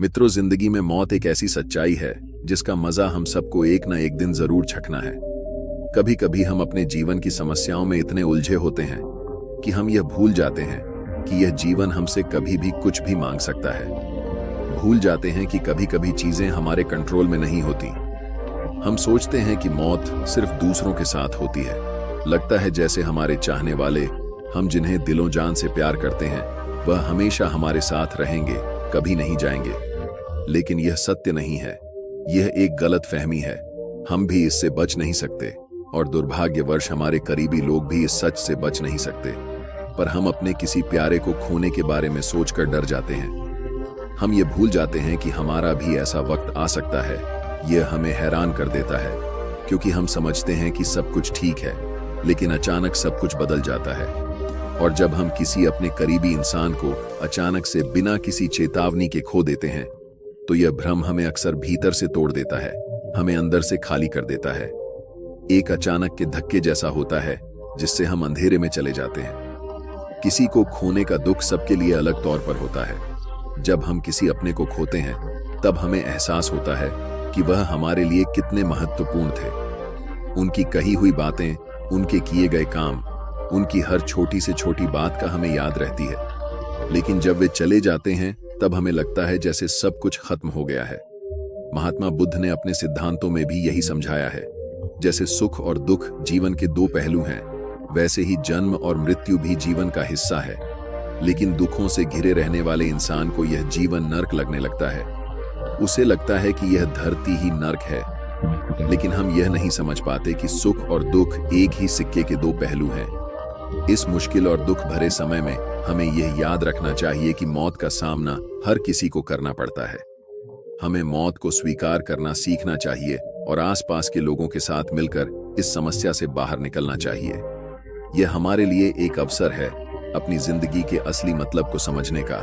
मित्रों, जिंदगी में मौत एक ऐसी सच्चाई है जिसका मजा हम सबको एक न एक दिन जरूर चखना है। कभी कभी हम अपने जीवन की समस्याओं में इतने उलझे होते हैं कि हम यह भूल जाते हैं कि यह जीवन हमसे कभी भी कुछ भी मांग सकता है। भूल जाते हैं कि कभी कभी चीजें हमारे कंट्रोल में नहीं होती। हम सोचते हैं कि मौत सिर्फ दूसरों के साथ होती है। लगता है जैसे हमारे चाहने वाले, हम जिन्हें दिलों जान से प्यार करते हैं, वह हमेशा हमारे साथ रहेंगे, कभी नहीं जाएंगे। लेकिन यह सत्य नहीं है, यह एक गलत फहमी है। हम भी इससे बच नहीं सकते और दुर्भाग्यवश हमारे करीबी लोग भी इस सच से बच नहीं सकते। पर हम अपने किसी प्यारे को खोने के बारे में सोचकर डर जाते हैं। हम ये भूल जाते हैं कि हमारा भी ऐसा वक्त आ सकता है। यह हमें हैरान कर देता है क्योंकि हम समझते हैं कि सब कुछ ठीक है, लेकिन अचानक सब कुछ बदल जाता है। और जब हम किसी अपने करीबी इंसान को अचानक से बिना किसी चेतावनी के खो देते हैं, तो यह भ्रम हमें अक्सर भीतर से तोड़ देता है, हमें अंदर से खाली कर देता है। एक अचानक के धक्के जैसा होता है जिससे हम अंधेरे में चले जाते हैं। किसी को खोने का दुख सबके लिए अलग तौर पर होता है। जब हम किसी अपने को खोते हैं, तब हमें एहसास होता है कि वह हमारे लिए कितने महत्वपूर्ण थे। उनकी कही हुई बातें, उनके किए गए काम, उनकी हर छोटी से छोटी बात का हमें याद रहती है। लेकिन जब वे चले जाते हैं, तब हमें लगता है जैसे सब कुछ खत्म हो गया है। महात्मा बुद्ध ने अपने सिद्धांतों में भी यही समझाया है। जैसे सुख और दुख जीवन के दो पहलू हैं, वैसे ही जन्म और मृत्यु भी जीवन का हिस्सा है। लेकिन दुखों से घिरे रहने वाले इंसान को यह जीवन नर्क लगने लगता है। उसे लगता है कि यह धरती ही नर्क है। लेकिन हम यह नहीं समझ पाते कि सुख और दुख एक ही सिक्के के दो पहलू हैं। इस मुश्किल और दुख भरे समय में हमें यह याद रखना चाहिए कि मौत का सामना हर किसी को करना पड़ता है। हमें मौत को स्वीकार करना सीखना चाहिए और आसपास के लोगों के साथ मिलकर इस समस्या से बाहर निकलना चाहिए। यह हमारे लिए एक अवसर है अपनी जिंदगी के असली मतलब को समझने का।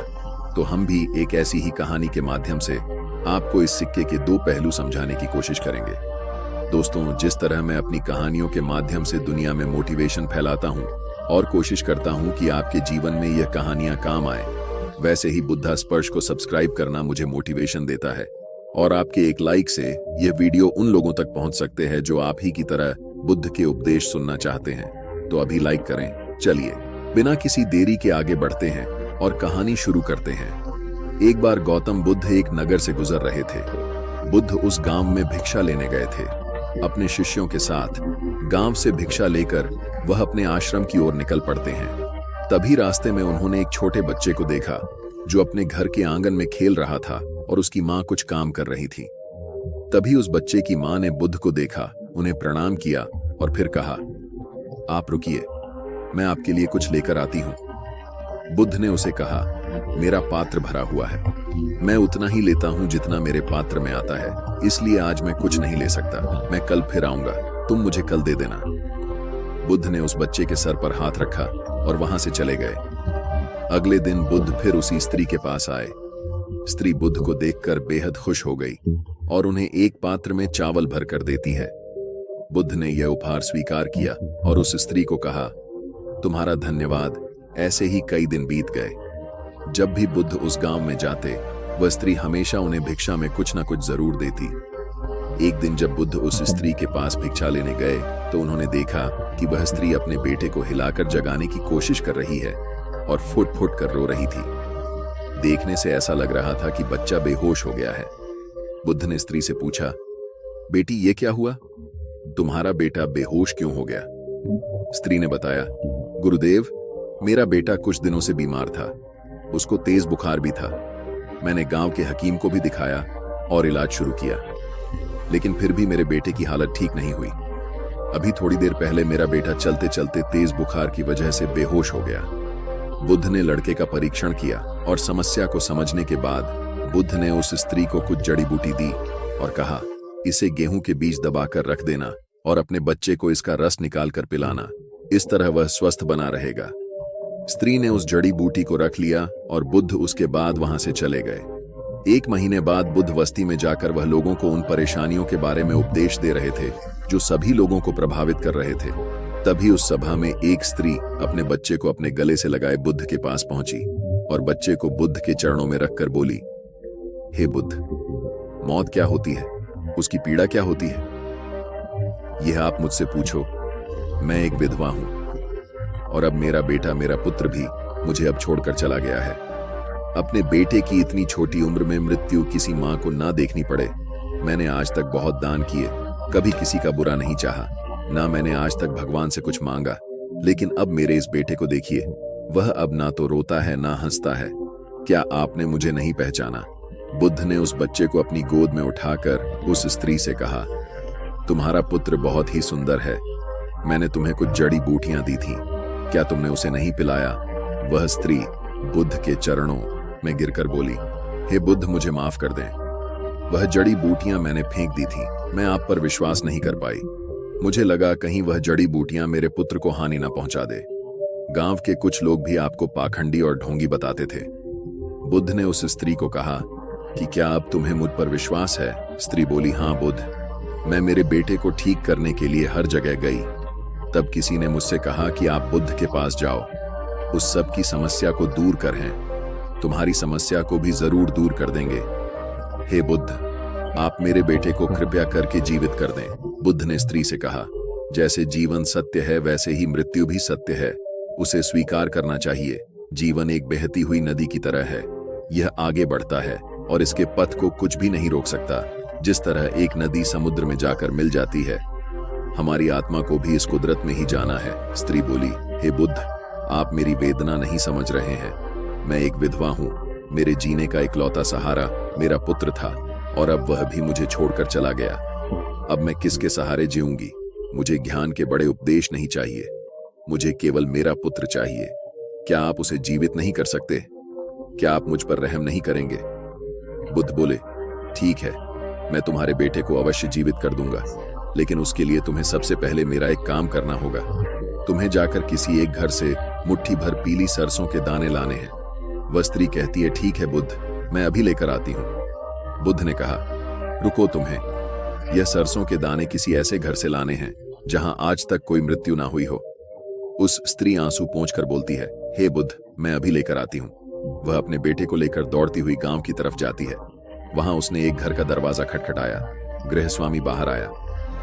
तो हम भी एक ऐसी ही कहानी के माध्यम से आपको इस सिक्के के दो पहलू समझाने की कोशिश करेंगे। दोस्तों, जिस तरह मैं अपनी कहानियों के माध्यम से दुनिया में मोटिवेशन फैलाता हूँ और कोशिश करता हूँ कि आपके जीवन में यह कहानियां काम आए, वैसे ही बुद्धा स्पर्श को सब्सक्राइब करना मुझे मोटिवेशन देता है। और आपके एक लाइक से यह वीडियो उन लोगों तक पहुंच सकते हैं जो आप ही की तरह बुद्ध के उपदेश सुनना चाहते हैं। तो अभी लाइक करें। चलिए बिना किसी देरी के आगे बढ़ते हैं और कहानी शुरू करते हैं। एक बार गौतम बुद्ध एक नगर से गुजर रहे थे। बुद्ध उस गांव में भिक्षा लेने गए थे। अपने शिष्यों के साथ गांव से भिक्षा लेकर वह अपने आश्रम की ओर निकल पड़ते हैं। तभी रास्ते में उन्होंने एक छोटे बच्चे को देखा जो अपने घर के आंगन में खेल रहा था और उसकी मां कुछ काम कर रही थी। तभी उस बच्चे की मां ने बुद्ध को देखा, उन्हें प्रणाम किया और फिर कहा, आप रुकिए, मैं आपके लिए कुछ लेकर आती हूं। बुद्ध ने उसे कहा, मेरा पात्र भरा हुआ है, मैं उतना ही लेता हूं जितना मेरे पात्र में आता है, इसलिए आज मैं कुछ नहीं ले सकता। मैं कल फिर आऊंगा, तुम मुझे कल दे देना। बुद्ध ने उस बच्चे के सर पर हाथ रखा और वहां से चले गए। अगले दिन बुद्ध फिर उसी स्त्री के पास आए। स्त्री बुद्ध को देखकर बेहद खुश हो गई और उन्हें एक पात्र में चावल भर कर देती है। बुद्ध ने यह उपहार स्वीकार किया और उस स्त्री को कहा, तुम्हारा धन्यवाद। ऐसे ही कई दिन बीत गए। जब भी बुद्ध उस गांव में जाते, वह स्त्री हमेशा उन्हें भिक्षा में कुछ न कुछ जरूर देती। एक दिन जब बुद्ध उस स्त्री के पास भिक्षा लेने गए, तो उन्होंने देखा कि वह स्त्री अपने बेटे को हिलाकर जगाने की कोशिश कर रही है और फुट फुट कर रो रही थी। देखने से ऐसा लग रहा था कि बच्चा बेहोश हो गया है। बुद्ध ने स्त्री से पूछा, बेटी ये क्या हुआ? तुम्हारा बेटा बेहोश क्यों हो गया? स्त्री ने बताया, गुरुदेव, मेरा बेटा कुछ दिनों से बीमार था, उसको तेज बुखार भी था। मैंने गांव के हकीम को भी दिखाया और इलाज शुरू किया, लेकिन फिर भी मेरे बेटे की हालत ठीक नहीं हुई। अभी थोड़ी देर पहले मेरा बेटा चलते चलते तेज बुखार की वजह से बेहोश हो गया। बुद्ध ने लड़के का परीक्षण किया और समस्या को समझने के बाद बुद्ध ने उस स्त्री को कुछ जड़ी बूटी दी और कहा, इसे गेहूं के बीज दबाकर रख देना और अपने बच्चे को इसका रस निकाल कर पिलाना, इस तरह वह स्वस्थ बना रहेगा। स्त्री ने उस जड़ी बूटी को रख लिया और बुद्ध उसके बाद वहां से चले गए। एक महीने बाद बुद्ध बस्ती में जाकर वह लोगों को उन परेशानियों के बारे में उपदेश दे रहे थे जो सभी लोगों को प्रभावित कर रहे थे। तभी उस सभा में एक स्त्री अपने बच्चे को अपने गले से लगाए बुद्ध के पास पहुंची और बच्चे को बुद्ध के चरणों में रखकर बोली, हे बुद्ध, मौत क्या होती है, उसकी पीड़ा क्या होती है? यह आप मुझसे पूछो। मैं एक विधवा हूं और अब मेरा बेटा, मेरा पुत्र भी मुझे अब छोड़कर चला गया है। अपने बेटे की इतनी छोटी उम्र में मृत्यु किसी मां को ना देखनी पड़े। मैंने आज तक बहुत दान किए, कभी किसी का बुरा नहीं चाहा, ना मैंने आज तक भगवान से कुछ मांगा। लेकिन अब मेरे इस बेटे को देखिए, वह अब ना तो रोता है ना हंसता है। क्या आपने मुझे नहीं पहचाना? बुद्ध ने उस बच्चे को अपनी गोद में उठाकर उस स्त्री से कहा, तुम्हारा पुत्र बहुत ही सुंदर है। मैंने तुम्हें कुछ जड़ी बूटियां दी थी, क्या तुमने उसे नहीं पिलाया? वह स्त्री बुद्ध के चरणों में गिरकर बोली, हे बुद्ध, मुझे माफ कर दें। वह जड़ी बूटियां मैंने फेंक दी थी। मैं आप पर विश्वास नहीं कर पाई। मुझे लगा कहीं वह जड़ी बूटियां मेरे पुत्र को हानि ना पहुंचा दे। गांव के कुछ लोग भी आपको पाखंडी और ढोंगी बताते थे। बुद्ध ने उस स्त्री को कहा कि क्या अब तुम्हें मुझ पर विश्वास है? स्त्री बोली, हाँ बुद्ध, मैं मेरे बेटे को ठीक करने के लिए हर जगह गई। तब किसी ने मुझसे कहा कि आप बुद्ध के पास जाओ, उस सब की समस्या को दूर करें, तुम्हारी समस्या को भी जरूर दूर कर देंगे। हे बुद्ध, आप मेरे बेटे को कृपया करके जीवित कर दें। बुद्ध ने स्त्री से कहा, जैसे जीवन सत्य है वैसे ही मृत्यु भी सत्य है, उसे स्वीकार करना चाहिए। जीवन एक बहती हुई नदी की तरह है, यह आगे बढ़ता है और इसके पथ को कुछ भी नहीं रोक सकता। जिस तरह एक नदी समुद्र में जाकर मिल जाती है, हमारी आत्मा को भी इस कुदरत में ही जाना है। स्त्री बोली, हे बुद्ध, आप मेरी वेदना नहीं समझ रहे हैं। मैं एक विधवा हूं, मेरे जीने का इकलौता सहारा मेरा पुत्र था और अब वह भी मुझे छोड़कर चला गया। अब मैं किसके सहारे जीऊंगी? मुझे ज्ञान के बड़े उपदेश नहीं चाहिए, मुझे केवल मेरा पुत्र चाहिए। क्या आप उसे जीवित नहीं कर सकते? क्या आप मुझ पर रहम नहीं करेंगे? बुद्ध बोले, ठीक है, मैं तुम्हारे बेटे को अवश्य जीवित कर दूंगा, लेकिन उसके लिए तुम्हें सबसे पहले मेरा एक काम करना होगा। तुम्हें जाकर किसी एक घर से मुट्ठी भर पीली सरसों के दाने लाने हैं। वह स्त्री कहती है, ठीक है बुद्ध, मैं अभी लेकर आती हूं। बुद्ध ने कहा, रुको, तुम्हें यह सरसों के दाने किसी ऐसे घर से लाने हैं जहां आज तक कोई मृत्यु ना हुई हो। उस स्त्री आंसू पोंछकर बोलती है, हे बुद्ध, मैं अभी लेकर आती हूं। वह अपने बेटे को लेकर दौड़ती हुई गांव की तरफ जाती है। वहां उसने एक घर का दरवाजा खटखटाया। गृहस्वामी बाहर आया।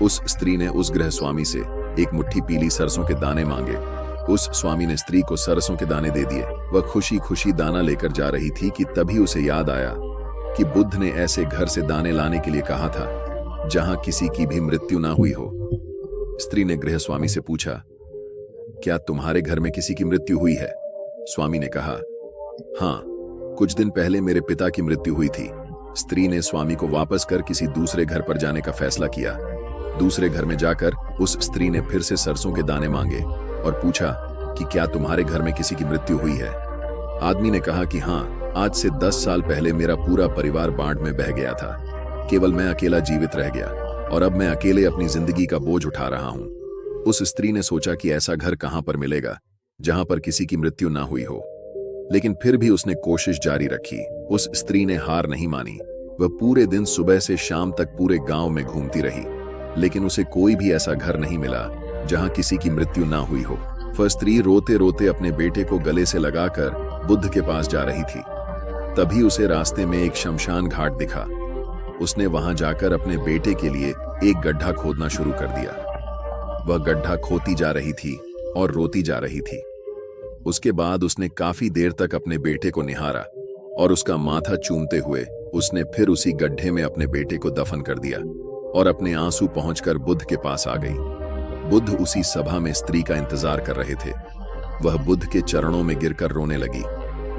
उस स्त्री ने उस गृहस्वामी से एक मुट्ठी पीली सरसों के दाने मांगे। उस स्वामी ने स्त्री को सरसों के दाने दे दिए। वह खुशी खुशी दाना लेकर जा रही थी कि तभी उसे याद आया कि बुद्ध ने ऐसे घर से दाने लाने के लिए कहा था जहां किसी की भी मृत्यु ना हुई हो। स्त्री ने गृहस्वामी से पूछा, क्या तुम्हारे घर में किसी की मृत्यु हुई है? स्वामी ने कहा, हाँ, कुछ दिन पहले मेरे पिता की मृत्यु हुई थी। स्त्री ने स्वामी को वापस कर किसी दूसरे घर पर जाने का फैसला किया। दूसरे घर में जाकर उस स्त्री ने फिर से सरसों के दाने मांगे और पूछा कि क्या तुम्हारे घर में किसी की मृत्यु हुई है? आदमी ने कहा कि हाँ, आज से 10 साल पहले मेरा पूरा परिवार बाढ़ में बह गया था। केवल मैं अकेला जीवित रह गया और अब मैं अकेले अपनी जिंदगी का बोझ उठा रहा हूं। उस स्त्री ने सोचा कि ऐसा घर कहां पर मिलेगा जहां पर किसी की मृत्यु ना हुई हो, लेकिन फिर भी उसने कोशिश जारी रखी। उस स्त्री ने हार नहीं मानी। वह पूरे दिन सुबह से शाम तक पूरे गांव में घूमती रही, लेकिन उसे कोई भी ऐसा घर नहीं मिला जहां किसी की मृत्यु ना हुई हो। वह स्त्री रोते रोते अपने बेटे को गले से लगाकर बुद्ध के पास जा रही थी। तभी उसे रास्ते में एक शमशान घाट दिखा। उसने वहां जाकर अपने बेटे के लिए एक गड्ढा खोदना शुरू कर दिया। वह गड्ढा खोती जा रही थी और रोती जा रही थी। उसके बाद उसने काफी देर तक अपने बेटे को निहारा और उसका माथा चूमते हुए उसने फिर उसी गड्ढे में अपने बेटे को दफन कर दिया और अपने आंसू पहुंचकर बुद्ध के पास आ गई। बुद्ध उसी सभा में स्त्री का इंतजार कर रहे थे। वह बुद्ध के चरणों में गिरकर रोने लगी।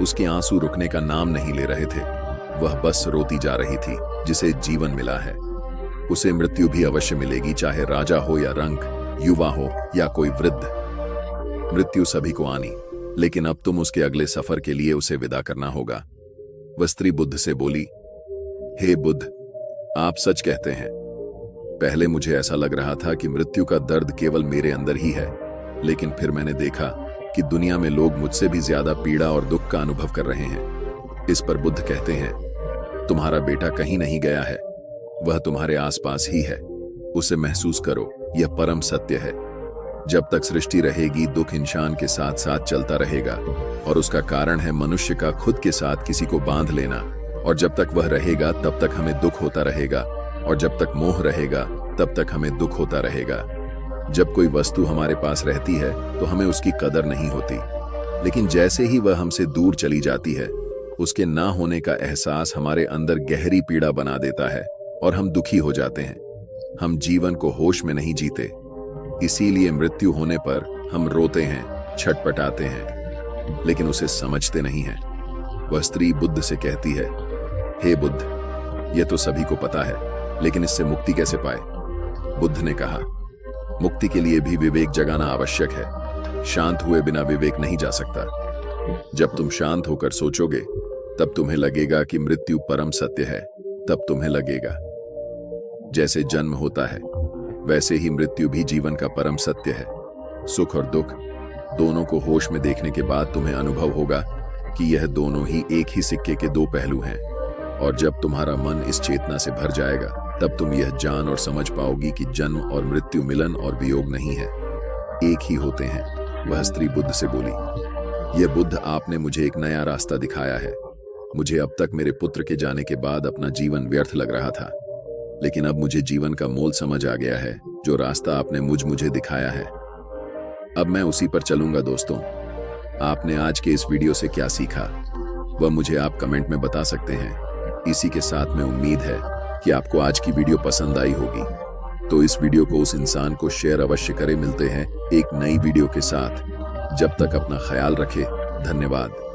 उसके आंसू रुकने का नाम नहीं ले रहे थे। वह बस रोती जा रही थी। जिसे जीवन मिला है उसे मृत्यु भी अवश्य मिलेगी, चाहे राजा हो या रंक, युवा हो या कोई वृद्ध। मृत्यु सभी को आनी, लेकिन अब तुम उसके अगले सफर के लिए उसे विदा करना होगा। वह स्त्री बुद्ध से बोली, हे बुद्ध, आप सच कहते हैं। पहले मुझे ऐसा लग रहा था कि मृत्यु का दर्द केवल मेरे अंदर ही है, लेकिन फिर मैंने देखा कि दुनिया में लोग मुझसे भी ज्यादा पीड़ा और दुख का अनुभव कर रहे हैं। इस पर बुद्ध कहते हैं, तुम्हारा बेटा कहीं नहीं गया है, वह तुम्हारे आसपास ही है। उसे महसूस करो, यह परम सत्य है। जब तक सृष्टि रहेगी दुख इंसान के साथ साथ चलता रहेगा और उसका कारण है मनुष्य का खुद के साथ किसी को बांध लेना और जब तक वह रहेगा तब तक हमें दुख होता रहेगा, और जब तक मोह रहेगा तब तक हमें दुख होता रहेगा। जब कोई वस्तु हमारे पास रहती है तो हमें उसकी कदर नहीं होती, लेकिन जैसे ही वह हमसे दूर चली जाती है, उसके ना होने का एहसास हमारे अंदर गहरी पीड़ा बना देता है और हम दुखी हो जाते हैं। हम जीवन को होश में नहीं जीते, इसीलिए मृत्यु होने पर हम रोते हैं, छटपटाते हैं, लेकिन उसे समझते नहीं हैं। वह स्त्री बुद्ध से कहती है, हे बुद्ध, यह तो सभी को पता है, लेकिन इससे मुक्ति कैसे पाए? बुद्ध ने कहा, मुक्ति के लिए भी विवेक जगाना आवश्यक है। शांत हुए बिना विवेक नहीं जा सकता। जब तुम शांत होकर सोचोगे तब तुम्हें लगेगा कि मृत्यु परम सत्य है। तब तुम्हें लगेगा जैसे जन्म होता है वैसे ही मृत्यु भी जीवन का परम सत्य है। सुख और दुख दोनों को होश में देखने के बाद तुम्हें अनुभव होगा कि यह दोनों ही एक ही सिक्के के दो पहलू हैं। और जब तुम्हारा मन इस चेतना से भर जाएगा तब तुम यह जान और समझ पाओगी कि जन्म और मृत्यु मिलन और वियोग नहीं है, एक ही होते हैं। वह स्त्री बुद्ध से बोली, यह बुद्ध, आपने मुझे एक नया रास्ता दिखाया है। मुझे अब तक मेरे पुत्र के जाने के बाद अपना जीवन व्यर्थ लग रहा था, लेकिन अब मुझे जीवन का मोल समझ आ गया है। जो रास्ता आपने मुझे दिखाया है, अब मैं उसी पर चलूंगा। दोस्तों, आपने आज के इस वीडियो से क्या सीखा वह मुझे आप कमेंट में बता सकते हैं। इसी के साथ में उम्मीद है कि आपको आज की वीडियो पसंद आई होगी, तो इस वीडियो को उस इंसान को शेयर अवश्य करें। मिलते हैं एक नई वीडियो के साथ, जब तक अपना ख्याल रखें। धन्यवाद।